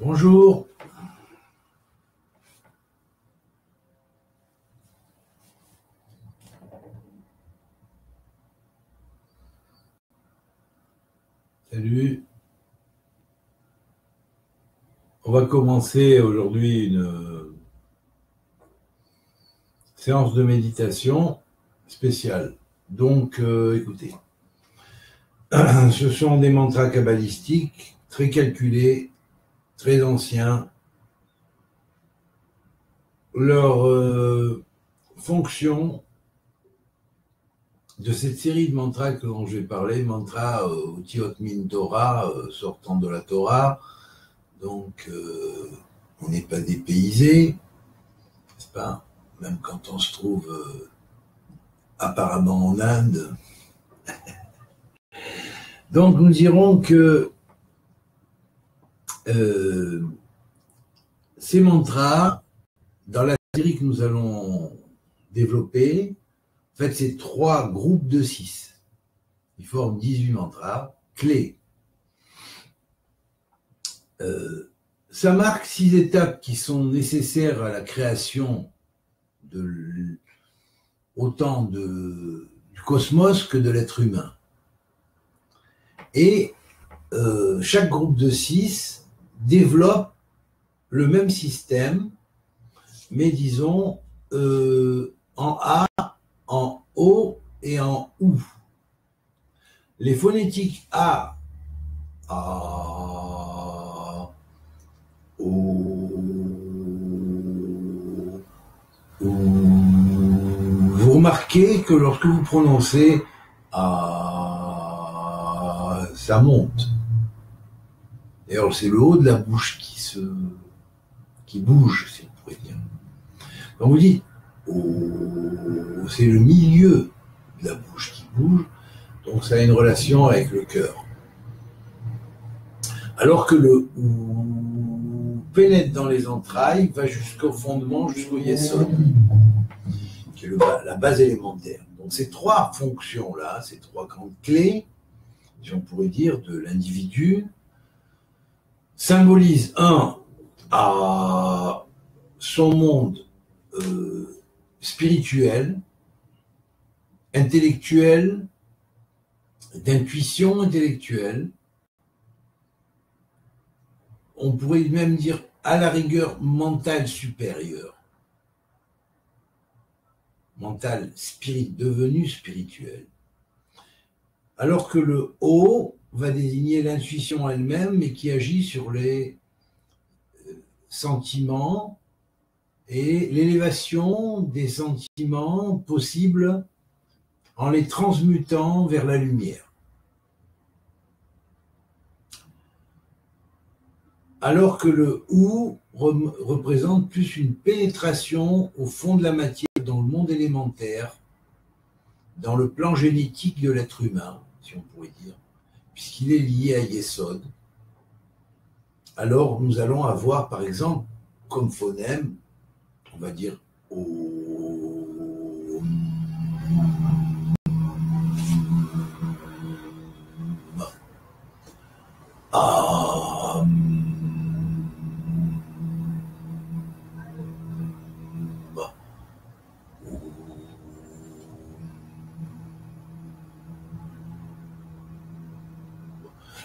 Bonjour. Salut. On va commencer aujourd'hui une séance de méditation spéciale. Donc, écoutez, ce sont des mantras kabbalistiques très calculés, très anciens. Leur fonction de cette série de mantras dont je vais parler, mantras Otiot Min Torah, sortant de la Torah, donc on n'est pas dépaysé, n'est-ce pas? Même quand on se trouve apparemment en Inde. Donc nous dirons que ces mantras, dans la série que nous allons développer, en fait c'est 3 groupes de 6. Ils forment 18 mantras clés. Ça marque 6 étapes qui sont nécessaires à la création autant du cosmos que de l'être humain. Et chaque groupe de 6 développe le même système, mais disons en A, en O et en OU. Les phonétiques A, O, vous remarquez que lorsque vous prononcez ça monte. D'ailleurs, c'est le haut de la bouche qui bouge, si on pourrait dire. Donc vous dites c'est le milieu de la bouche qui bouge, donc ça a une relation avec le cœur. Alors que le OU pénètre dans les entrailles, va jusqu'au fondement, jusqu'au yesod, qui est la base élémentaire. Donc ces 3 fonctions-là, ces 3 grandes clés, si on pourrait dire, de l'individu, symbolisent à son monde spirituel, intellectuel, d'intuition intellectuelle, on pourrait même dire à la rigueur mental supérieur, mental devenu spirituel. Alors que le O va désigner l'intuition elle-même, mais qui agit sur les sentiments et l'élévation des sentiments possibles en les transmutant vers la lumière. Alors que le OU représente plus une pénétration au fond de la matière dans le monde élémentaire, dans le plan génétique de l'être humain, si on pourrait dire, puisqu'il est lié à Yesod. Alors nous allons avoir par exemple comme phonème, on va dire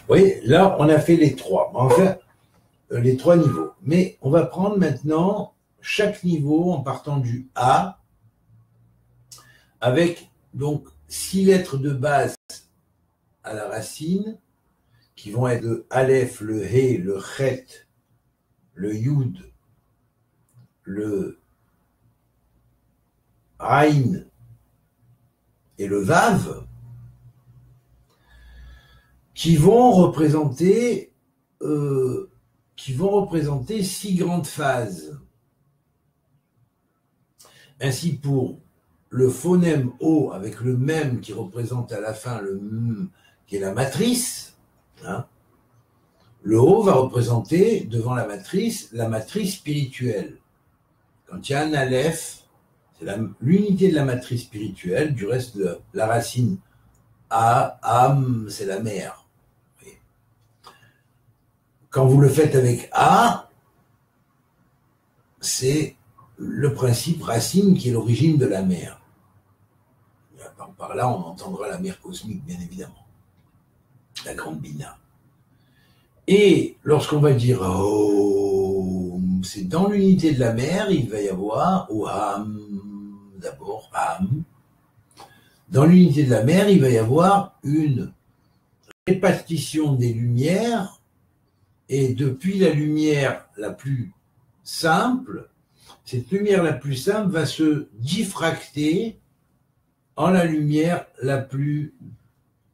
Vous voyez, là, on a fait les 3. Enfin, les 3 niveaux. Mais on va prendre maintenant chaque niveau en partant du A, avec donc 6 lettres de base à la racine, qui vont être le Aleph, le He, le Chet, le Yud, le Aïn et le Vav, qui vont représenter 6 grandes phases. Ainsi, pour le phonème O avec le même qui représente à la fin le M, qui est la matrice, hein, le O va représenter devant la matrice spirituelle. Quand il y a un Aleph, c'est l'unité de la matrice spirituelle, du reste de la racine A, Am, c'est la mère. Quand vous le faites avec A, c'est le principe racine qui est l'origine de la mer. Par là, on entendra la mer cosmique, bien évidemment. La grande bina. Et lorsqu'on va dire Om, c'est dans l'unité de la mer, il va y avoir Oham, d'abord Ham. Dans l'unité de la mer, il va y avoir une répartition des lumières, et depuis la lumière la plus simple, cette lumière la plus simple va se diffracter en la lumière la plus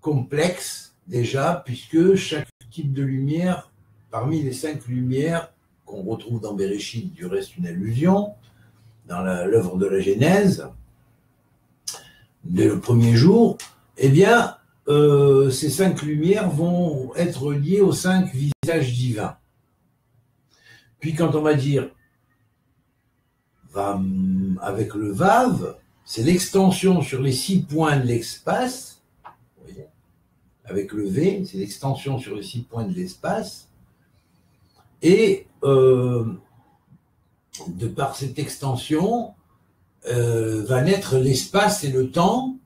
complexe déjà, puisque chaque type de lumière, parmi les 5 lumières qu'on retrouve dans Bereshit, du reste une allusion, dans l'œuvre de la Genèse, dès le premier jour, eh bien, ces 5 lumières vont être liées aux 5 visages divins. Puis quand on va dire avec le Vav, c'est l'extension sur les 6 points de l'espace. Vous voyez, avec le V, c'est l'extension sur les 6 points de l'espace. Et de par cette extension, va naître l'espace et le temps,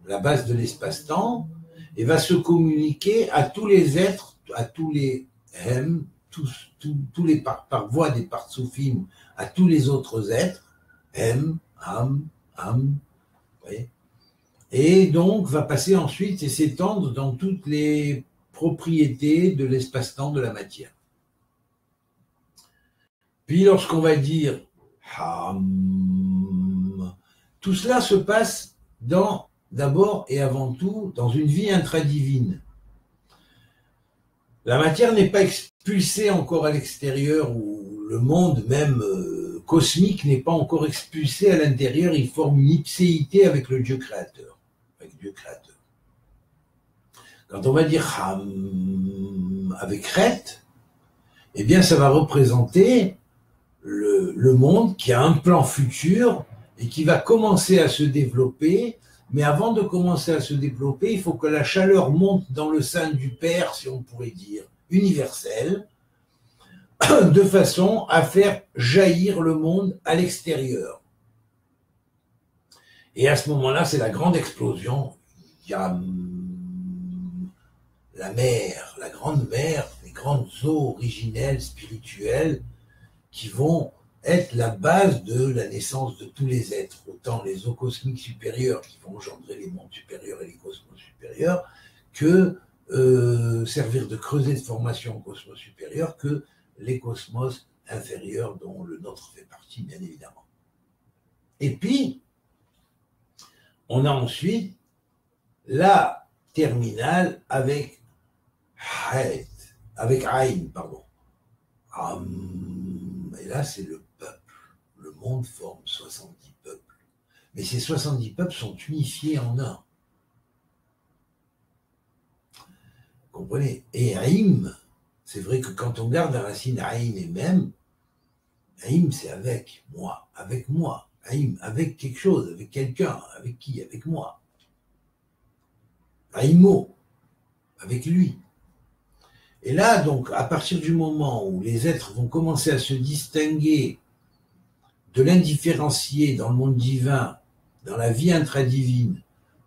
la base de l'espace-temps, et va se communiquer à tous les êtres, à tous les hem, tous les par voie des partsoufim, à tous les autres êtres, hem, ham, vous voyez, et donc va passer ensuite et s'étendre dans toutes les propriétés de l'espace-temps de la matière. Puis lorsqu'on va dire ham, tout cela se passe d'abord et avant tout dans une vie intradivine. La matière n'est pas expulsée encore à l'extérieur, ou le monde même cosmique n'est pas encore expulsé à l'intérieur, il forme une ipséité avec le Dieu créateur. Quand on va dire Ham avec Ret, eh bien ça va représenter le monde qui a un plan futur et qui va commencer à se développer, mais avant de commencer à se développer, il faut que la chaleur monte dans le sein du Père, si on pourrait dire, universel, de façon à faire jaillir le monde à l'extérieur. Et à ce moment-là, c'est la grande explosion. Il y a la mer, la grande mer, les grandes eaux originelles, spirituelles, qui vont être la base de la naissance de tous les êtres, autant les eaux cosmiques supérieures qui vont engendrer les mondes supérieurs et les cosmos supérieurs, que servir de creuset de formation au cosmos supérieur, que les cosmos inférieurs dont le nôtre fait partie, bien évidemment. Et puis, on a ensuite la terminale avec Haït, avec Aïn, pardon. Et là, c'est le peuple. Le monde forme 70 peuples. Mais ces 70 peuples sont unifiés en un. Vous comprenez? Et Haïm, c'est vrai que quand on garde la racine Haïm et même, Haïm, c'est avec moi. Haïm, avec quelque chose, avec quelqu'un, avec qui? Avec moi. Haïmo, avec lui. Et là, donc, à partir du moment où les êtres vont commencer à se distinguer de l'indifférencié dans le monde divin, dans la vie intradivine,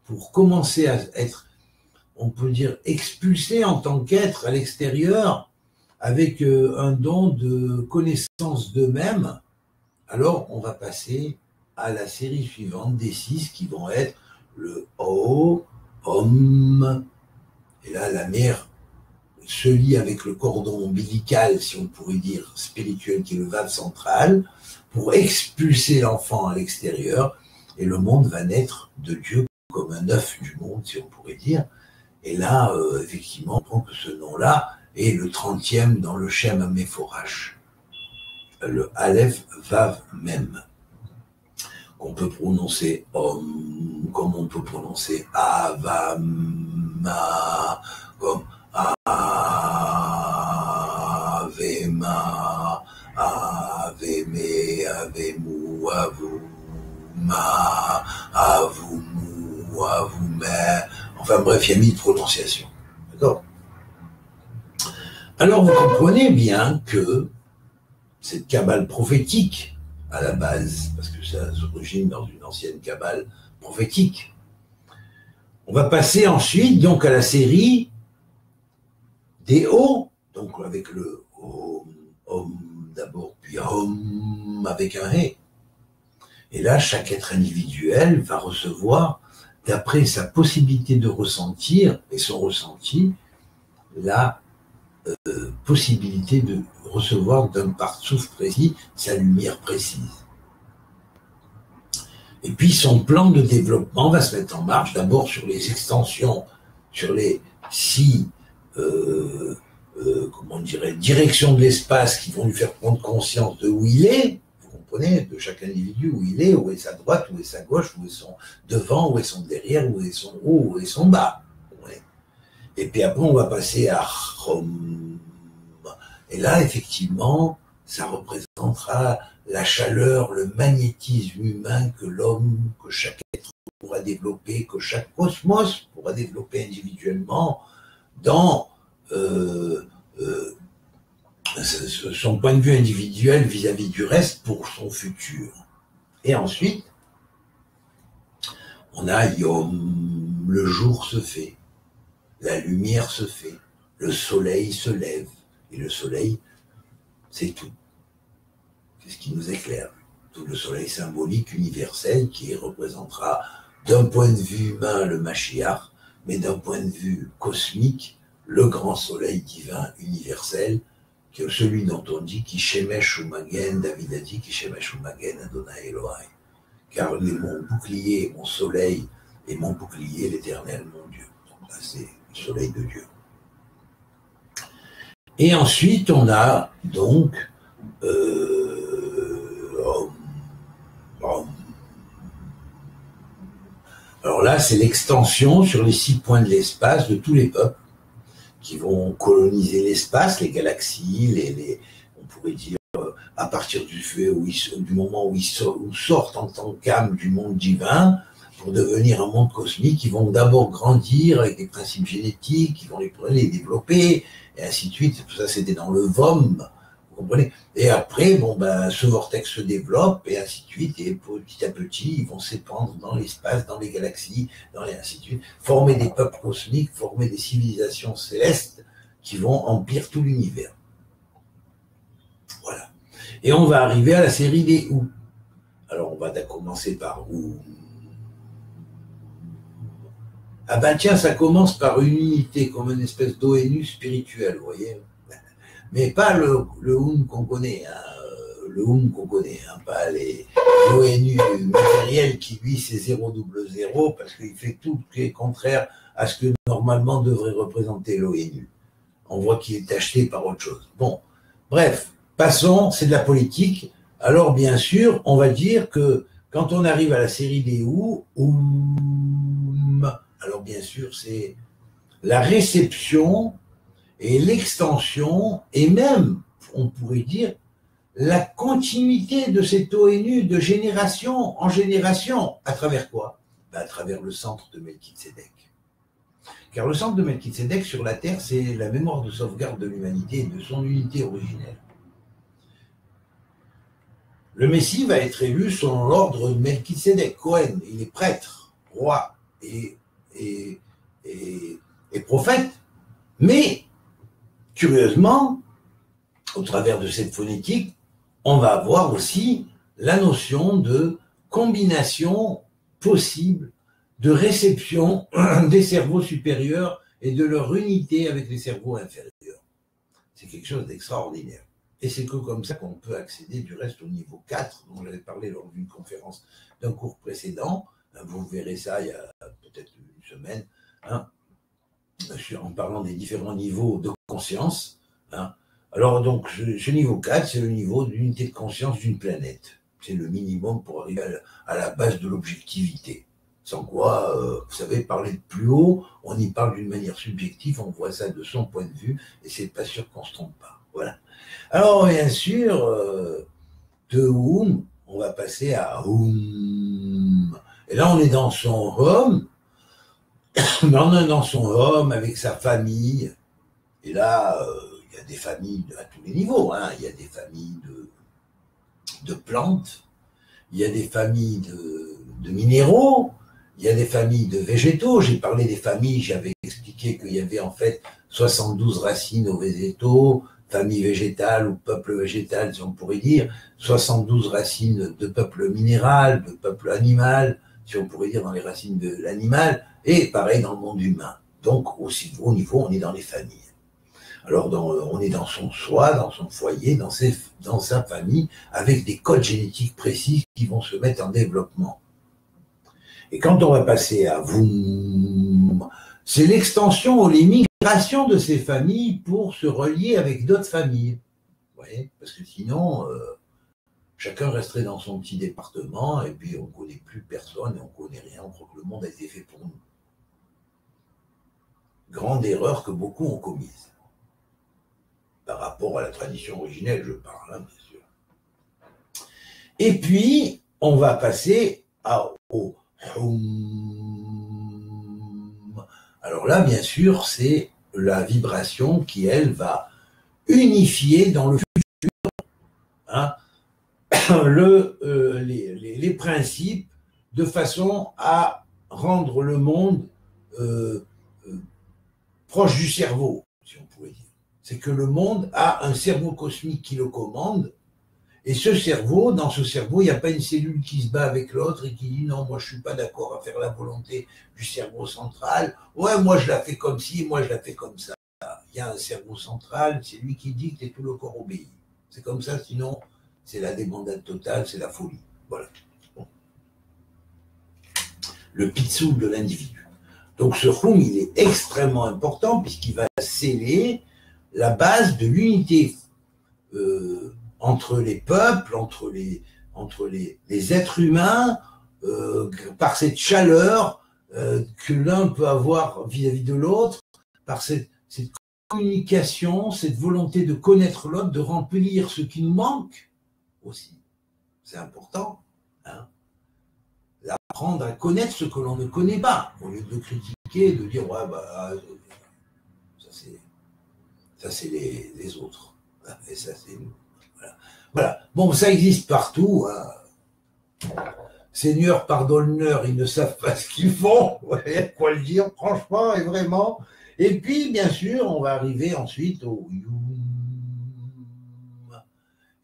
pour commencer à être, on peut dire, expulsés en tant qu'être à l'extérieur, avec un don de connaissance d'eux-mêmes, alors on va passer à la série suivante des 6 qui vont être le O, Om, et là la mer se lie avec le cordon ombilical, si on pourrait dire, spirituel, qui est le Vav central, pour expulser l'enfant à l'extérieur, et le monde va naître de Dieu comme un œuf du monde, si on pourrait dire. Et là, effectivement, on prend que ce nom-là est le 30e dans le Shem Améphorash, le Aleph Vav Mem, qu'on peut prononcer Om, comme on peut prononcer Avama, comme Avema, Aveme, Avemu, Avuma, Avumu, Avume. Enfin bref, il y a 1000 prononciations. D'accord? Alors vous comprenez bien que cette cabale prophétique, à la base, parce que ça s'origine dans une ancienne cabale prophétique, on va passer ensuite donc à la série des O, donc avec le Om d'abord, puis Om avec un He. Et là, chaque être individuel va recevoir, d'après sa possibilité de ressentir et son ressenti, la possibilité de recevoir d'un part-souffle précis sa lumière précise. Et puis son plan de développement va se mettre en marche, d'abord sur les extensions, sur les 6 comment on dirait, directions de l'espace qui vont lui faire prendre conscience de où il est, vous comprenez, de chaque individu, où il est, où est sa droite, où est sa gauche, où est son devant, où est son derrière, où est son haut, où est son bas. Ouais. Et puis après, on va passer à Hom. Et là, effectivement, ça représentera la chaleur, le magnétisme humain que l'homme, que chaque être pourra développer, que chaque cosmos pourra développer individuellement dans son point de vue individuel vis-à-vis du reste pour son futur. Et ensuite, on a Yom, le jour se fait, la lumière se fait, le soleil se lève, et le soleil, c'est tout. C'est ce qui nous éclaire. Tout le soleil symbolique universel qui représentera d'un point de vue humain le Mashiach, mais d'un point de vue cosmique, le grand soleil divin universel, que celui dont on dit qui Shemesh Umagen, David a dit qui Shemesh Umagen Adonai Elohai. Car mon bouclier, mon soleil, et mon bouclier, l'Éternel, mon Dieu. Donc là, c'est le soleil de Dieu. Et ensuite, on a donc alors là, c'est l'extension sur les 6 points de l'espace de tous les peuples qui vont coloniser l'espace, les galaxies, on pourrait dire, à partir du moment où ils sortent en tant qu'âme du monde divin, pour devenir un monde cosmique, ils vont d'abord grandir avec des principes génétiques, ils vont les développer, et ainsi de suite. Tout ça, c'était dans le VOM, vous comprenez. Et après, ce vortex se développe, et ainsi de suite, et petit à petit, ils vont s'épandre dans l'espace, dans les galaxies, ainsi de suite, former des peuples cosmiques, former des civilisations célestes qui vont emplir tout l'univers. Voilà. Et on va arriver à la série des OU. Alors, on va commencer par OU. Ah ben tiens, ça commence par une unité, comme une espèce d'ONU spirituelle, vous voyez. Mais pas le qu'on connaît, qu'on connaît, pas l'ONU matériel qui, lui, c'est 000, parce qu'il fait tout ce qui est contraire à ce que normalement devrait représenter l'ONU. On voit qu'il est acheté par autre chose. Bon, bref, passons, c'est de la politique. Alors, bien sûr, on va dire que quand on arrive à la série des OU, alors bien sûr, c'est la réception et l'extension, et même, on pourrait dire, la continuité de cette ONU de génération en génération. À travers quoi? À travers le centre de Melchizedek. Car le centre de Melchizedek sur la Terre, c'est la mémoire de sauvegarde de l'humanité et de son unité originelle. Le Messie va être élu selon l'ordre de Melchizedek, Cohen. Il est prêtre, roi et prophète. Mais, curieusement, au travers de cette phonétique, on va avoir aussi la notion de combination possible de réception des cerveaux supérieurs et de leur unité avec les cerveaux inférieurs. C'est quelque chose d'extraordinaire. Et c'est que comme ça qu'on peut accéder du reste au niveau 4, dont j'avais parlé lors d'une conférence d'un cours précédent. Vous verrez ça il y a peut-être une semaine, en parlant des différents niveaux de conscience. Alors donc, ce niveau 4, c'est le niveau d'unité de conscience d'une planète. C'est le minimum pour arriver à la base de l'objectivité. Sans quoi, vous savez, parler de plus haut, on y parle d'une manière subjective, on voit ça de son point de vue, et c'est pas sûr qu'on se trompe pas. Voilà. Alors, bien sûr, de Hum, on va passer à Hum. Et là, on est dans son Hum, mais on est dans son Hum avec sa famille. Et là, il y a des familles à tous les niveaux, hein. Il y a des familles de plantes, il y a des familles de minéraux, il y a des familles de végétaux. J'ai parlé des familles, j'avais expliqué qu'il y avait en fait 72 racines aux végétaux, famille végétale ou peuple végétal, si on pourrait dire, 72 racines de peuple minéral, de peuple animal, si on pourrait dire dans les racines de l'animal, et pareil dans le monde humain. Donc, aussi haut niveau, on est dans les familles. Alors, on est dans son soi, dans son foyer, dans sa famille, avec des codes génétiques précis qui vont se mettre en développement. Et quand on va passer à vous, c'est l'extension ou l'émigration de ces familles pour se relier avec d'autres familles. Vous voyez, parce que sinon, chacun resterait dans son petit département et puis on ne connaît plus personne et on ne connaît rien. On croit que le monde a été fait pour nous. Grande erreur que beaucoup ont commise. Par rapport à la tradition originelle, je parle, hein, bien sûr. Et puis, on va passer au Hum. Alors là, bien sûr, c'est la vibration qui, elle, va unifier dans le futur hein, les principes de façon à rendre le monde proche du cerveau, si on pourrait dire. C'est que le monde a un cerveau cosmique qui le commande. Et ce cerveau, dans ce cerveau, il n'y a pas une cellule qui se bat avec l'autre et qui dit non, moi je suis pas d'accord à faire la volonté du cerveau central. Ouais, moi je la fais comme ci, moi je la fais comme ça. Il y a un cerveau central, c'est lui qui dicte et tout le corps obéit. C'est comme ça, sinon c'est la débandade totale, c'est la folie. Voilà. Bon. Le pitsoul de l'individu. Donc ce Hum, il est extrêmement important puisqu'il va sceller la base de l'unité entre les peuples, entre les êtres humains, par cette chaleur que l'un peut avoir vis-à-vis de l'autre, par cette communication, cette volonté de connaître l'autre, de remplir ce qui nous manque aussi. C'est important. Hein, d'apprendre à connaître ce que l'on ne connaît pas, au lieu de critiquer, de dire ouais, bah, ça c'est les autres. Et ça c'est nous. Voilà. Bon, ça existe partout. Hein. Seigneur, pardonne-leur, ils ne savent pas ce qu'ils font. Ouais, quoi le dire, franchement et vraiment. Et puis, bien sûr, on va arriver ensuite au Yum.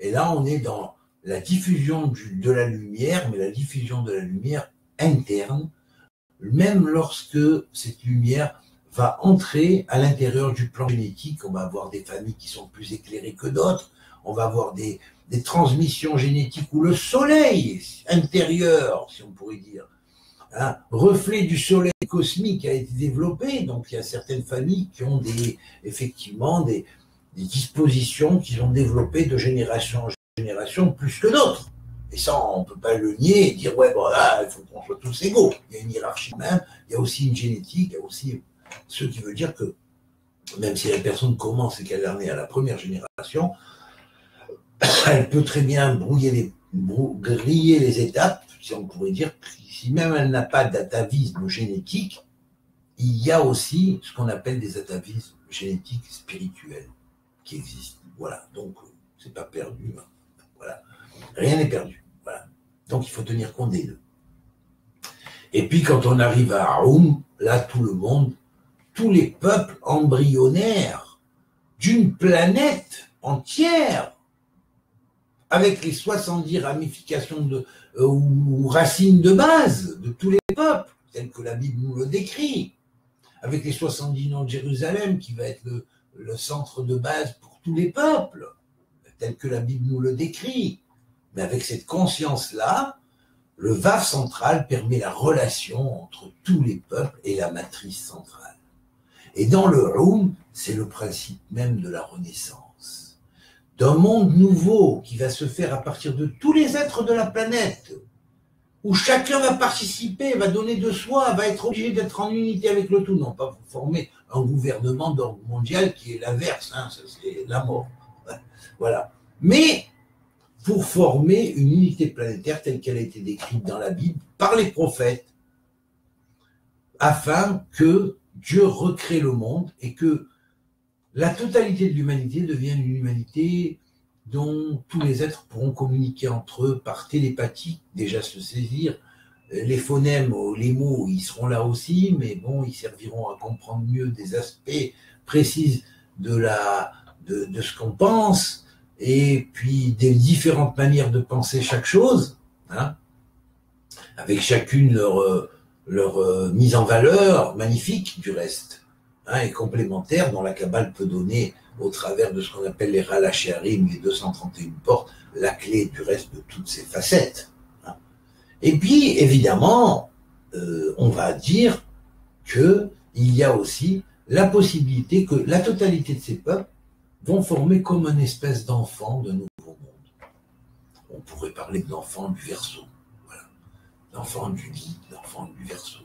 Et là, on est dans la diffusion de la lumière, mais la diffusion de la lumière interne, même lorsque cette lumière va entrer à l'intérieur du plan génétique. On va avoir des familles qui sont plus éclairées que d'autres. On va avoir des transmissions génétiques où le soleil intérieur, si on pourrait dire, hein, reflet du soleil cosmique a été développé. Donc il y a certaines familles qui ont effectivement des dispositions qu'ils ont développées de génération en génération plus que d'autres. Et ça, on ne peut pas le nier et dire ouais, voilà, il faut qu'on soit tous égaux. Il y a une hiérarchie même, il y a aussi une génétique, il y a aussi ce qui veut dire que même si la personne commence et qu'elle en est à la première génération, elle peut très bien griller les étapes, si on pourrait dire, si même elle n'a pas d'atavisme génétique, il y a aussi ce qu'on appelle des atavismes génétiques spirituels qui existent. Voilà, donc c'est pas perdu. Voilà, rien n'est perdu. Voilà, donc il faut tenir compte des deux. Et puis quand on arrive à Aum, là tout le monde, tous les peuples embryonnaires d'une planète entière, avec les 70 ramifications ou racines de base de tous les peuples, tels que la Bible nous le décrit, avec les 70 noms de Jérusalem, qui va être le centre de base pour tous les peuples, tel que la Bible nous le décrit. Mais avec cette conscience-là, le Vav central permet la relation entre tous les peuples et la matrice centrale. Et dans le Hum, c'est le principe même de la renaissance. D'un monde nouveau qui va se faire à partir de tous les êtres de la planète, où chacun va participer, va donner de soi, va être obligé d'être en unité avec le tout, non pas pour former un gouvernement d'ordre mondial qui est l'inverse, hein, ça c'est la mort. Voilà. Mais pour former une unité planétaire telle qu'elle a été décrite dans la Bible par les prophètes, afin que Dieu recrée le monde et que la totalité de l'humanité devient une humanité dont tous les êtres pourront communiquer entre eux par télépathie, déjà se saisir. Les phonèmes, les mots, ils seront là aussi, mais bon, ils serviront à comprendre mieux des aspects précis de ce qu'on pense, et puis des différentes manières de penser chaque chose, hein, avec chacune leur mise en valeur magnifique du reste, hein, et complémentaire, dont la Kabbale peut donner, au travers de ce qu'on appelle les Ralachearim, les 231 portes, la clé du reste de toutes ces facettes. Hein. Et puis, évidemment, on va dire qu'il y a aussi la possibilité que la totalité de ces peuples vont former comme une espèce d'enfant de nouveau monde. On pourrait parler d'enfant du Verseau, voilà. D'enfant du lit, d'enfant du Verseau.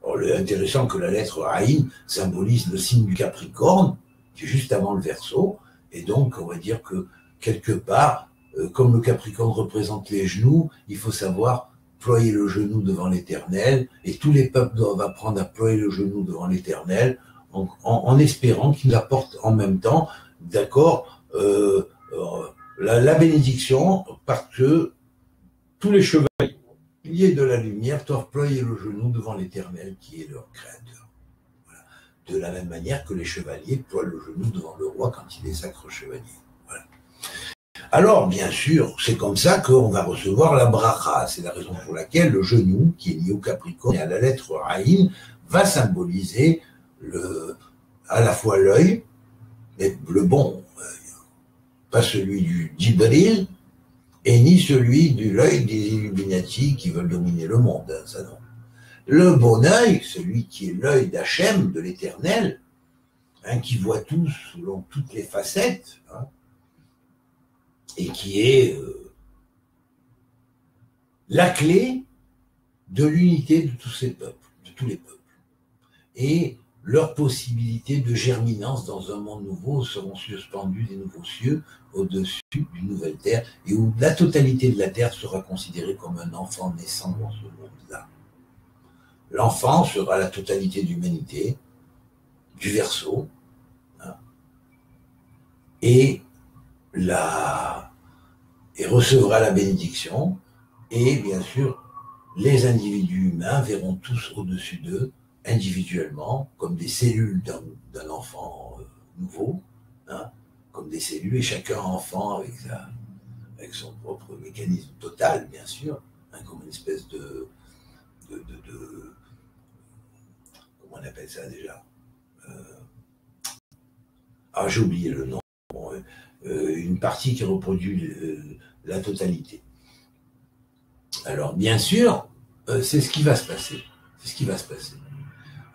Alors, il est intéressant que la lettre Aïn symbolise le signe du Capricorne, qui est juste avant le Verseau, et donc on va dire que quelque part, comme le Capricorne représente les genoux, il faut savoir ployer le genou devant l'Éternel, et tous les peuples doivent apprendre à ployer le genou devant l'Éternel, en espérant qu'il apporte en même temps, d'accord, la bénédiction, parce que tous les chevaliers de la lumière doivent ployer le genou devant l'Éternel qui est leur créateur. Voilà. De la même manière que les chevaliers ploient le genou devant le roi quand il est sacre chevalier. Voilà. Alors, bien sûr, c'est comme ça qu'on va recevoir la bracha. C'est la raison pour laquelle le genou, qui est lié au Capricorne et à la lettre Aïn, va symboliser à la fois l'œil, mais le bon, pas celui du Djibril, et ni celui de l'œil des Illuminati qui veulent dominer le monde, hein, ça non. Le bon œil, celui qui est l'œil d'Hachem, de l'Éternel, hein, qui voit tout selon toutes les facettes, hein, et qui est la clé de l'unité de tous ces peuples, de tous les peuples. Et leurs possibilités de germinance dans un monde nouveau seront suspendues des nouveaux cieux au-dessus d'une nouvelle terre, et où la totalité de la terre sera considérée comme un enfant naissant dans ce monde-là. L'enfant sera la totalité de l'humanité, du Verseau, hein, et recevra la bénédiction, et bien sûr, les individus humains verront tous au-dessus d'eux, individuellement, comme des cellules d'un enfant nouveau, hein, comme des cellules, et chacun enfant avec son propre mécanisme total, bien sûr, hein, comme une espèce de comment on appelle ça déjà, j'ai oublié le nom, une partie qui reproduit la totalité. Alors, bien sûr, c'est ce qui va se passer. C'est ce qui va se passer.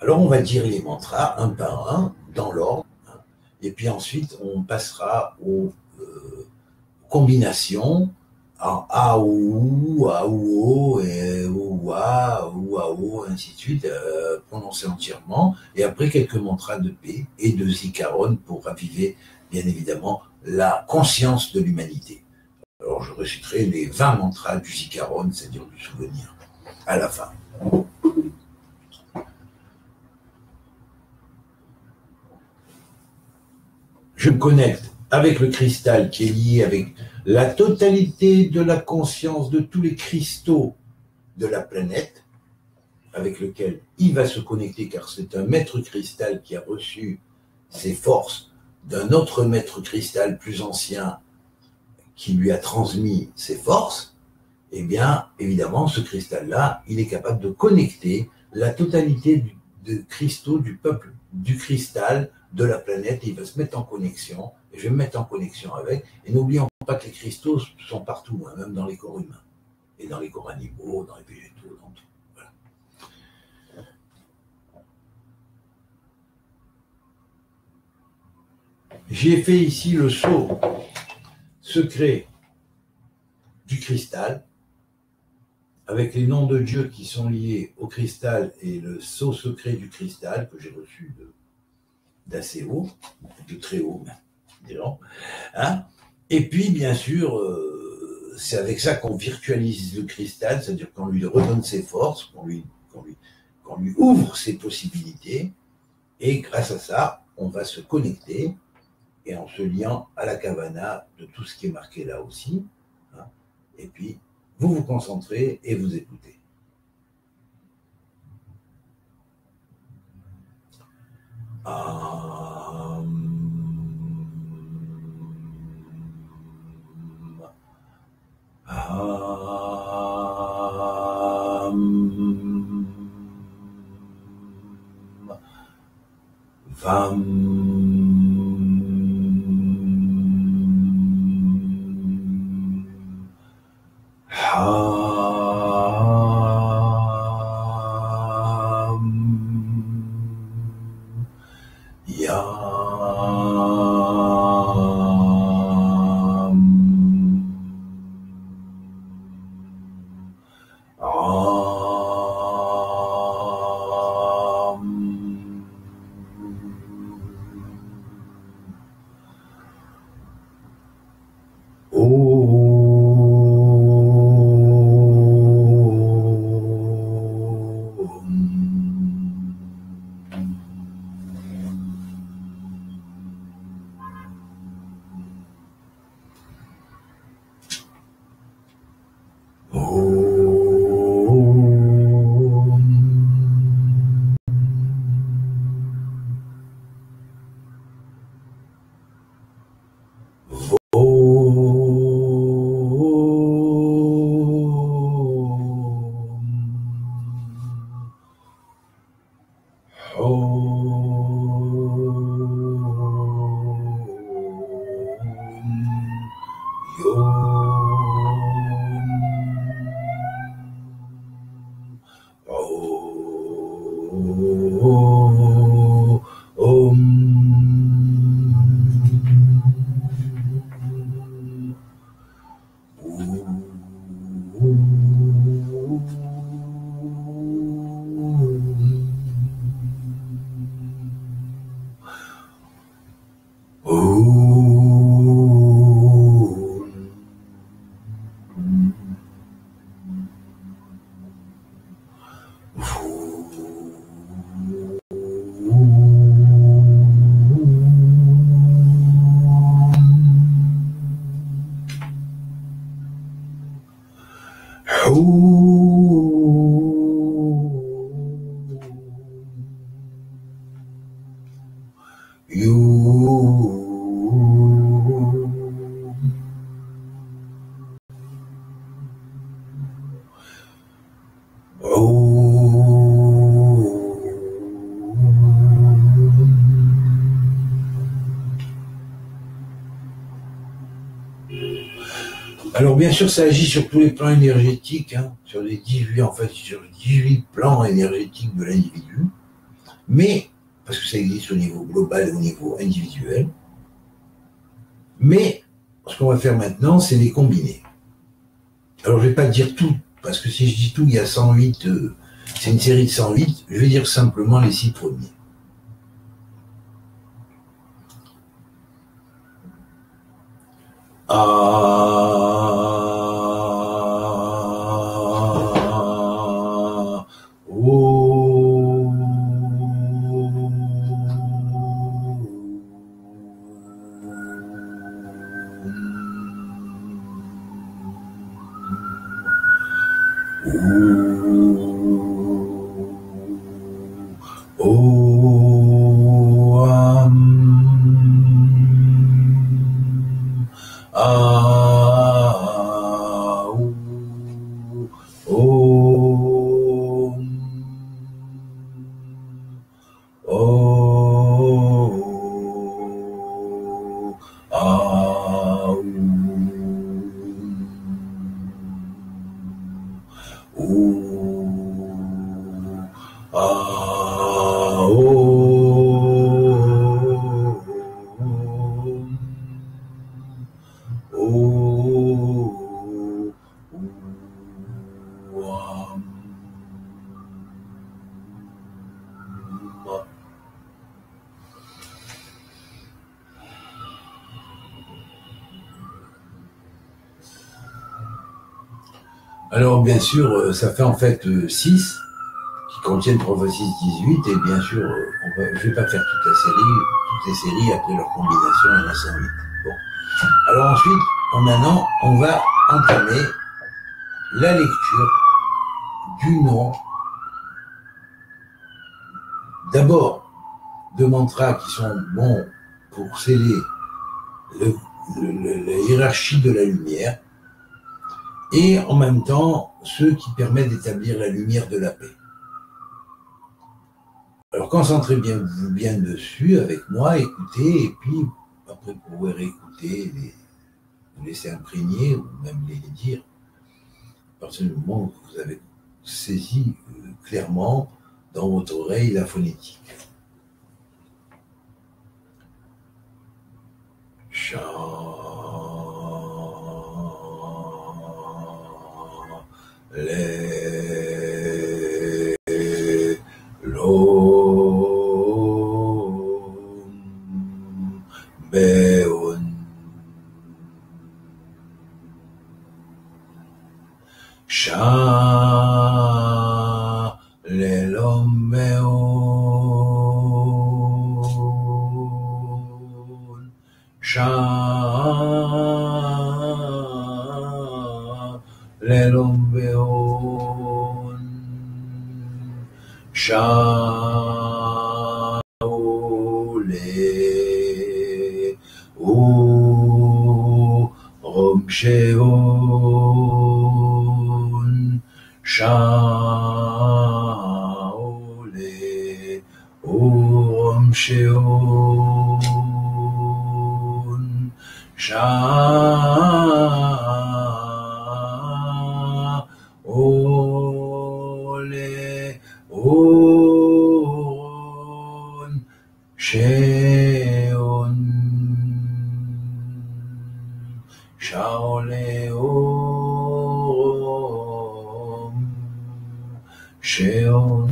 Alors, on va dire les mantras un par un, dans l'ordre, hein, et puis ensuite, on passera aux combinations en A, ou, A, ou, O, et ou, A, ou, A, O, ainsi de suite, prononcés entièrement, et après quelques mantras de paix et de zikaron pour raviver, bien évidemment, la conscience de l'humanité. Alors, je réciterai les 20 mantras du zikaron, c'est-à-dire du souvenir, à la fin. Je me connecte avec le cristal qui est lié avec la totalité de la conscience de tous les cristaux de la planète, avec lequel il va se connecter, car c'est un maître cristal qui a reçu ses forces d'un autre maître cristal plus ancien qui lui a transmis ses forces. Eh bien, évidemment, ce cristal-là, il est capable de connecter la totalité de cristaux du peuple du cristal de la planète, et il va se mettre en connexion, et je vais me mettre en connexion avec, et n'oublions pas que les cristaux sont partout, hein, même dans les corps humains, et dans les corps animaux, dans les végétaux, dans tout. Voilà. J'ai fait ici le sceau secret du cristal, avec les noms de Dieu qui sont liés au cristal et le sceau secret du cristal que j'ai reçu d'assez haut, de très haut, disons. Hein, et puis, bien sûr, c'est avec ça qu'on virtualise le cristal, c'est-à-dire qu'on lui redonne ses forces, qu'on lui ouvre ses possibilités, et grâce à ça, on va se connecter et en se liant à la Kavana de tout ce qui est marqué là aussi. Hein, et puis, vous vous concentrez et vous écoutez. Alors bien sûr, ça agit sur tous les plans énergétiques, hein, sur les 18, en fait, sur les 18 plans énergétiques de l'individu, mais, parce que ça existe au niveau global et au niveau individuel, mais ce qu'on va faire maintenant, c'est les combiner. Alors je ne vais pas dire tout, parce que si je dis tout, il y a 108, c'est une série de 108, je vais dire simplement les 6 premiers. Alors bien sûr, ça fait en fait 6 qui contiennent Prophétie 18, et bien sûr, je ne vais pas faire toutes les séries après leur combination, il y en a 108. Bon. Alors ensuite, maintenant, on va entamer la lecture du nom, d'abord, de mantras qui sont bons pour sceller la hiérarchie de la lumière, et en même temps, ceux qui permettent d'établir la lumière de la paix. Alors concentrez-vous bien dessus avec moi, écoutez, et puis après vous pouvez réécouter, vous laisser imprégner, ou même les dire, à partir du moment où vous avez saisi clairement dans votre oreille la phonétique. Beon Shalom Beon Shalom Beon Rom Sheon Shaole Rom Sheon Shaole Ron Sheon Shaoleom Sheon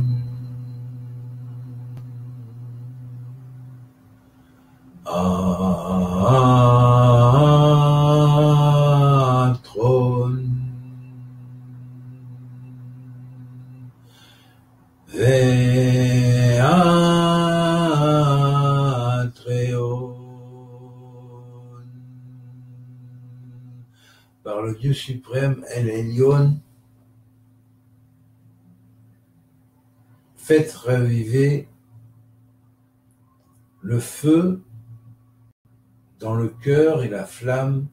Atron Ve'atreon. Par le Dieu suprême, El Elyon, faites raviver le feu dans le cœur et la flamme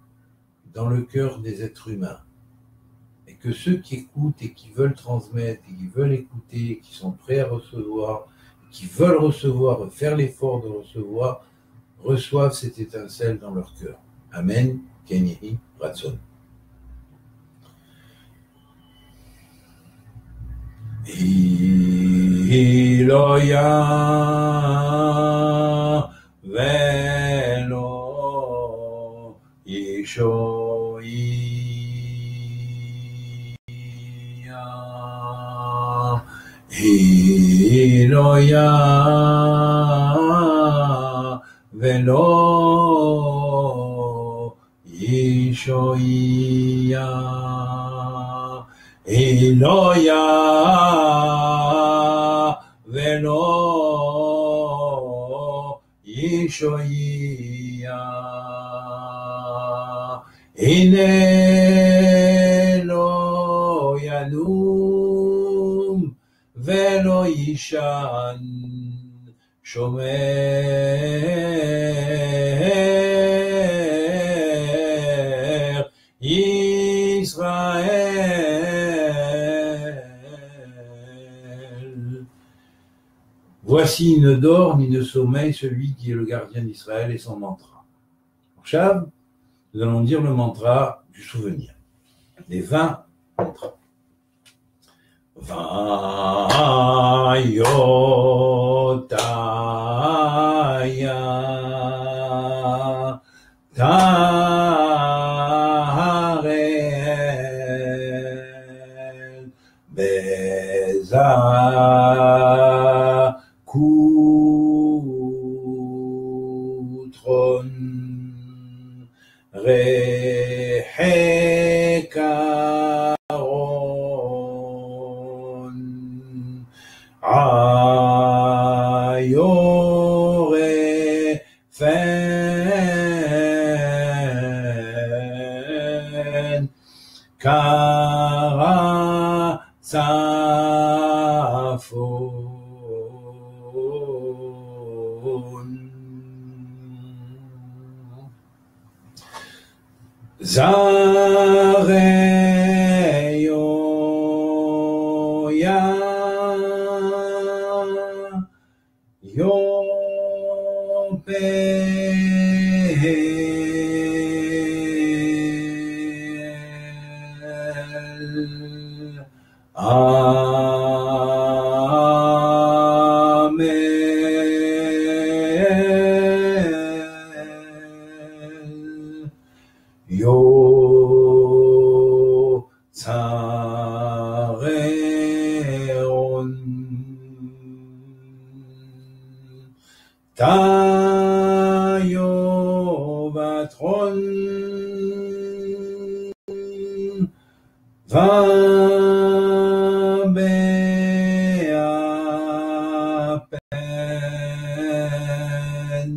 dans le cœur des êtres humains. Et que ceux qui écoutent et qui veulent transmettre, et qui veulent écouter, et qui sont prêts à recevoir, qui veulent recevoir, faire l'effort de recevoir, reçoivent cette étincelle dans leur cœur. Amen. Kenyehi Ratson. Iloya velo Ishoia Iloya velo Ishoia Eloya velo Ishoia Inelo Yanum velo Ishan Shomer Israël. Voici, il ne dort ni ne sommeille celui qui est le gardien d'Israël et son mantra. Chav, nous allons dire le mantra du souvenir. Les 20 mantras. Vayotaya Tareel Beza Kutron Rehekaron Ayore fen Kara Safon Zareyo Ya Yo Amen. Yo Tzareon Tayo Vatron Vabeapen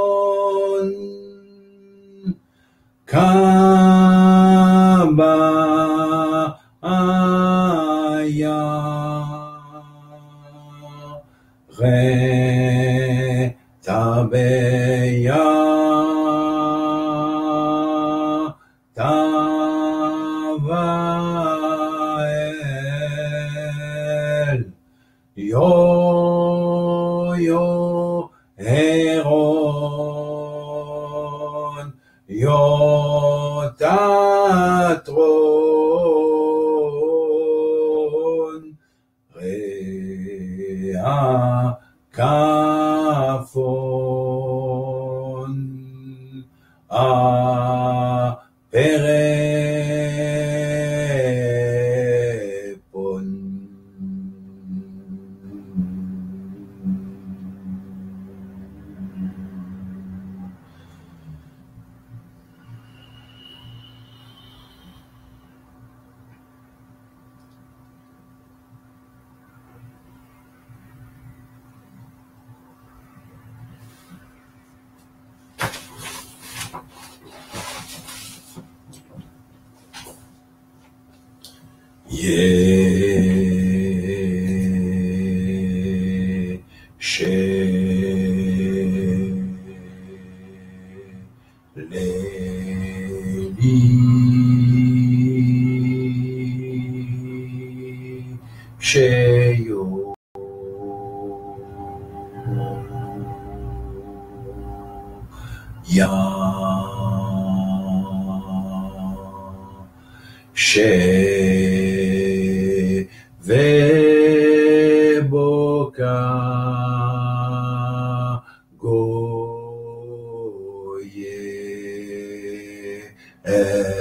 Matazafon Kaba Aya Re Tabeya Tavael Yo Heron Yo Tatron Rea Kafon A Perepon Sheyo Ya She Veboka Goye El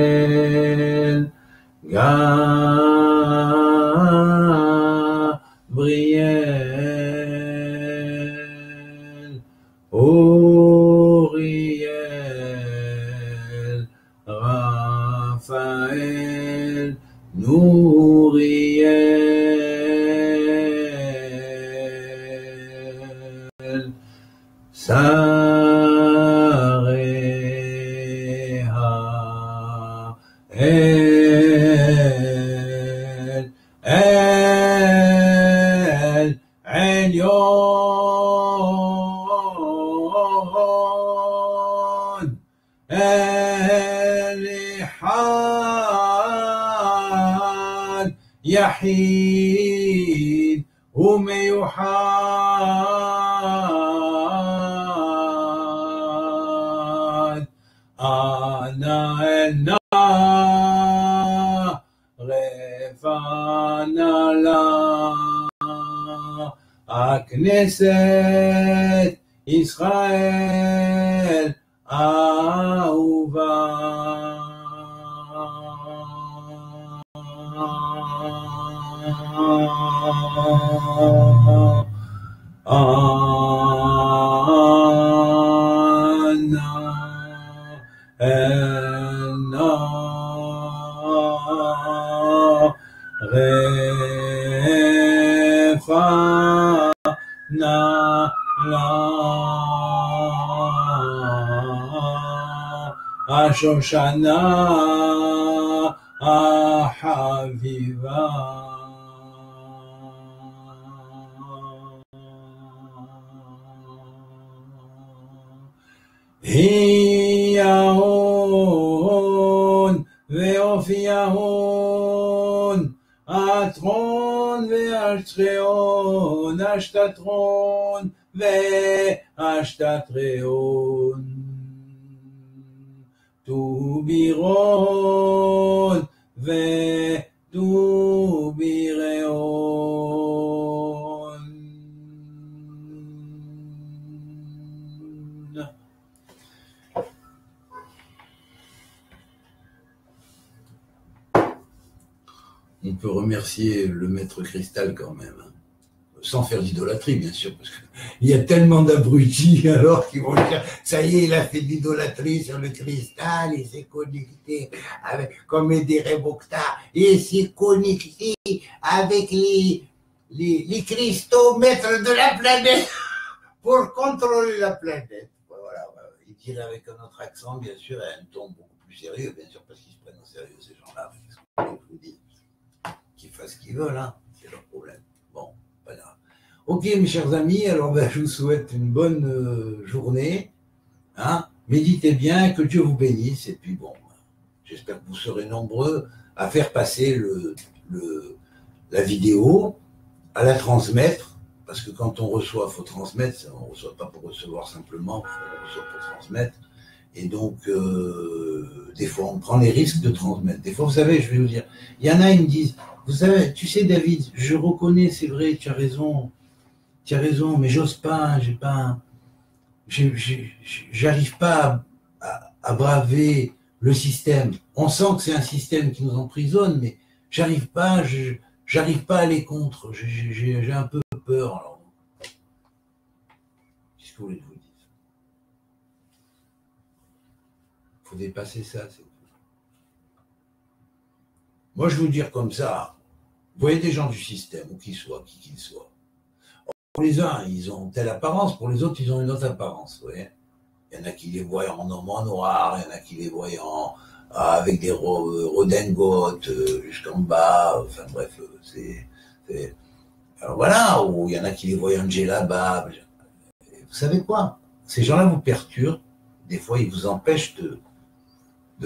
Michael Gabriel Uriel Raphaël Nouriel Sareha El Elyon Elihad Yahid وميحاد أنا النار رفعنا لا הכנסת ישראל אהובה. השושנה החביבה. היא ההון ואופי ההון, הטרון והשטרון, השתטרון והשתטרון, טובירון וטובירון. On peut remercier le maître cristal quand même, hein. Sans faire d'idolâtrie bien sûr, parce qu'il y a tellement d'abrutis alors qu'ils vont dire ça y est, il a fait de l'idolâtrie sur le cristal, il s'est connecté avec, comme Edere Bokta, il s'est connecté avec les cristaux maîtres de la planète pour contrôler la planète. Voilà, il tire avec un autre accent bien sûr, et un ton beaucoup plus sérieux bien sûr, parce qu'ils se prennent au sérieux ces gens-là. Je vous dis, qu'ils fassent ce qu'ils veulent, hein, c'est leur problème. Bon, pas grave. Ok, mes chers amis, alors je vous souhaite une bonne journée. Hein, méditez bien, que Dieu vous bénisse. Et puis bon, j'espère que vous serez nombreux à faire passer la vidéo, à la transmettre, parce que quand on reçoit, il faut transmettre. On ne reçoit pas pour recevoir simplement, on reçoit pour transmettre. Et donc, des fois, on prend les risques de transmettre. Des fois, vous savez, je vais vous dire, il y en a, ils me disent, vous savez, tu sais, David, je reconnais, c'est vrai, tu as raison, mais j'ose pas, j'arrive pas à braver le système. On sent que c'est un système qui nous emprisonne, mais j'arrive pas à aller contre. J'ai un peu peur. Alors, qu'est-ce que vous voulez que je vous dise ? Il faut dépasser ça. Moi, je vais vous dire comme ça, vous voyez des gens du système, ou qui qu'ils soient. Pour les uns, ils ont telle apparence, pour les autres, ils ont une autre apparence. Vous voyez, il y en a qui les voient en homme en noir, il y en a qui les voient avec des redingotes jusqu'en bas, enfin bref, alors voilà, ou il y en a qui les voient en djellaba. Vous savez quoi ? Ces gens-là vous perturbent, des fois ils vous empêchent de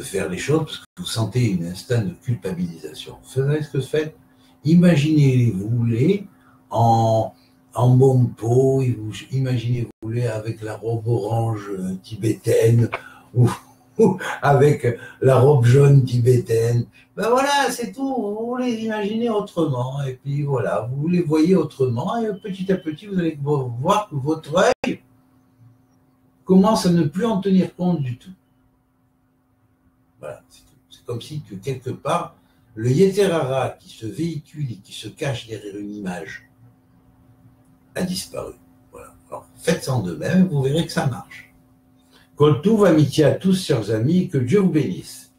faire les choses parce que vous sentez un instinct de culpabilisation. Vous savez ce que vous faites ? Imaginez-vous-les en Bonpo, imaginez-vous avec la robe orange tibétaine ou avec la robe jaune tibétaine. Ben voilà, c'est tout. Vous les imaginez autrement. Et puis voilà, vous les voyez autrement. Et petit à petit, vous allez voir que votre œil commence à ne plus en tenir compte du tout. Voilà, c'est tout. C'est comme si que quelque part, le Yetzer Hara qui se véhicule et qui se cache derrière une image a disparu. Voilà. Alors, faites ça en de même, vous verrez que ça marche. Kol Tuv, amitié à tous, chers amis, que Dieu vous bénisse.